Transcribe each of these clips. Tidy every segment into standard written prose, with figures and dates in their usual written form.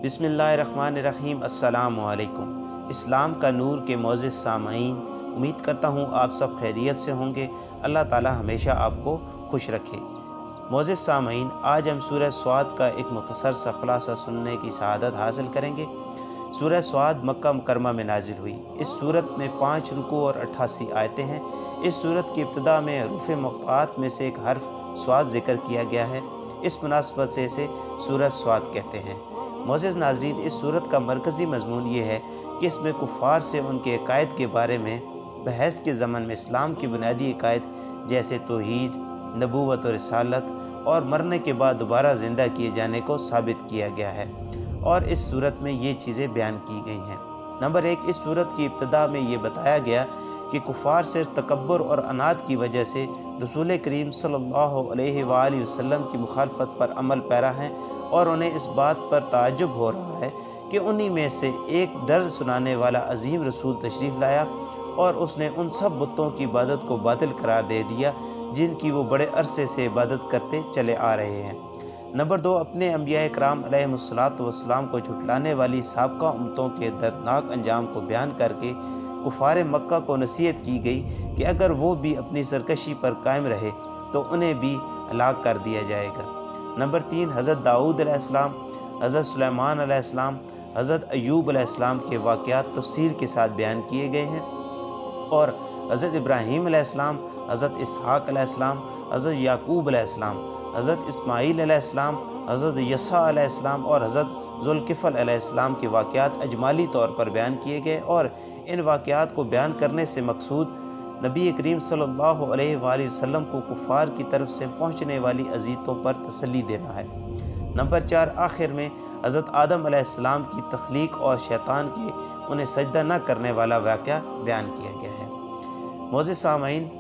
बिस्मिल्लाहिर्रहमानिर्रहीम। अस्सलामु अलैकुम। इस्लाम का नूर के मोअज़्ज़िज़ सामईन, उम्मीद करता हूँ आप सब खैरियत से होंगे। अल्लाह ताला हमेशा आपको खुश रखे। मोअज़्ज़िज़ सामईन, आज हम सूरह स्वाद का एक मुख्तसर सा खुलासा सुनने की सआदत हासिल करेंगे। सूरह स्वाद मक्का मुकरमा में नाजिल हुई। इस सूरत में 5 रुकू और 88 आयतें हैं। इस सूरत की इब्तिदा में हरूफ मुक़त्तआत में से एक हर्फ स्वाद ज़िक्र किया गया है। इस मुनासबत से इसे सूरह स्वाद कहते हैं। मोअज़्ज़िज़ नाज़रीन, इस सूरत का मरकज़ी मज़मून ये है कि इसमें कुफ़ार से उनके अक़ायद के बारे में बहस के ज़मन में इस्लाम की बुनियादी अक़ायद जैसे तौहीद, नबूवत और रिसालत और मरने के बाद दोबारा ज़िंदा किए जाने को साबित किया गया है, और इस सूरत में ये चीज़ें बयान की गई हैं। नंबर 1, इस सूरत की इब्तिदा में ये बताया गया कि कुफ़ार सिर्फ तकब्बुर और अनाद की वजह से रसूल करीम सल्लल्लाहु अलैहि वसल्लम की मुखालफत पर अमल पैरा हैं, और उन्हें इस बात पर ताज्जुब हो रहा है कि उन्हीं में से एक डर सुनाने वाला अजीम रसूल तशरीफ़ लाया और उसने उन सब बुतों की इबादत को बातिल करार दे दिया जिनकी वो बड़े अरसे से इबादत करते चले आ रहे हैं। नंबर 2, अपने अंबिया इकराम अलैहिमुस्सलातु वस्सलाम को झुटलाने वाली साबका उम्मतों के दर्दनाक अंजाम को बयान करके कुफ़ार मक्का को नसीहत की गई कि अगर वो भी अपनी सरकशी पर कायम रहे तो उन्हें भी हलाक कर दिया जाएगा। नंबर 3, हज़रत दाऊद अलैहिस्सलाम, हज़रत सुलेमान अलैहिस्सलाम, हज़रत अय्यूब अलैहिस्सलाम के वाक़यात तफ़सील के साथ बयान किए गए हैं, और हज़रत इब्राहीम अलैहिस्सलाम, हज़रत इसहाक़ अलैहिस्सलाम, हज़रत याकूब अलैहिस्सलाम, हज़रत इस्माईल अलैहिस्सलाम, हज़रत यसा अलैहिस्सलाम और हज़रत ज़ुल्किफ़ल अलैहिस्सलाम के वाक़यात अजमाली तौर पर बयान किए गए, और इन वाक़यात को बयान करने से मकसूद नबी करीम सल्लल्लाहु अलैहि वसल्लम को कुफ़ार की तरफ से पहुँचने वाली अज़ियतों पर तसल्ली देना है। नंबर 4, आखिर में हज़रत आदम अलैहिस्सलाम की तख्लीक और शैतान के उन्हें सजदा न करने वाला वाक़या बयान किया गया है। मोअज़्ज़िज़ सामईन,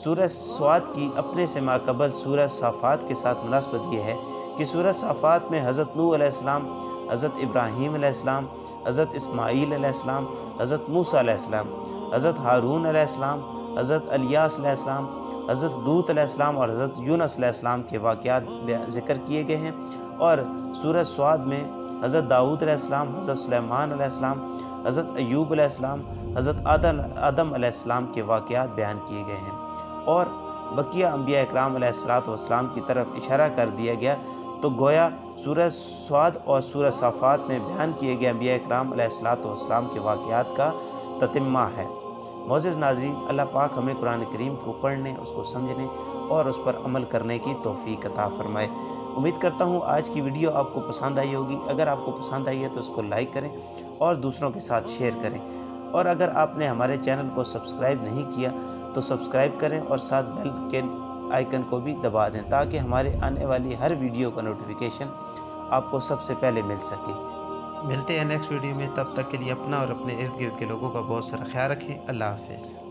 सूरह स्वाद की अपने से माक़बल सूरह साफ़ात के साथ मुनासबत ये है कि सूरह साफ़ात में हज़रत नूह अलैहिस्सलाम, हज़रत इब्राहीम अलैहिस्सलाम, हज़रत इस्माईल अलैहिस्सलाम, हज़रत मूसा अलैहिस्सलाम, हज़रत हारून अलैहिस्सलाम, हज़रत इलियास अलैहिस्सलाम, हज़रत लूत अलैहिस्सलाम और हज़रत यूनुस अलैहिस्सलाम के वाक़यात ज़िक्र किए गए हैं, और सूरह स्वाद में हज़रत दाऊद अलैहिस्सलाम, हज़रत सुलेमान अलैहिस्सलाम, हज़रत अय्यूब अलैहिस्सलाम, हज़रत आदम अलैहिस्सलाम के वाक़यात बयान किए गए हैं, और बकिया अंबिया इकराम अलैहिस्सलातु वस्सलाम की तरफ इशारा कर दिया गया। तो गोया सूरह स्वाद और सूरह साफ़ात में बयान किए गए अंबिया इकराम अलैहिस्सलातु वस्सलाम के वाक़यात का ततिम्मा है। मोअज़्ज़िज़ नाज़रीन, अल्लाह पाक हमें कुरान करीम को पढ़ने, उसको समझने और उस पर अमल करने की तौफ़ीक़ अता फ़रमाए। उम्मीद करता हूँ आज की वीडियो आपको पसंद आई होगी। अगर आपको पसंद आई है तो उसको लाइक करें और दूसरों के साथ शेयर करें, और अगर आपने हमारे चैनल को सब्सक्राइब नहीं किया तो सब्सक्राइब करें और साथ बेल के आइकन को भी दबा दें, ताकि हमारे आने वाली हर वीडियो का नोटिफिकेशन आपको सबसे पहले मिल सके। मिलते हैं नेक्स्ट वीडियो में, तब तक के लिए अपना और अपने इर्द गिर्द के लोगों का बहुत सारा ख्याल रखें। अल्लाह हाफ़िज़।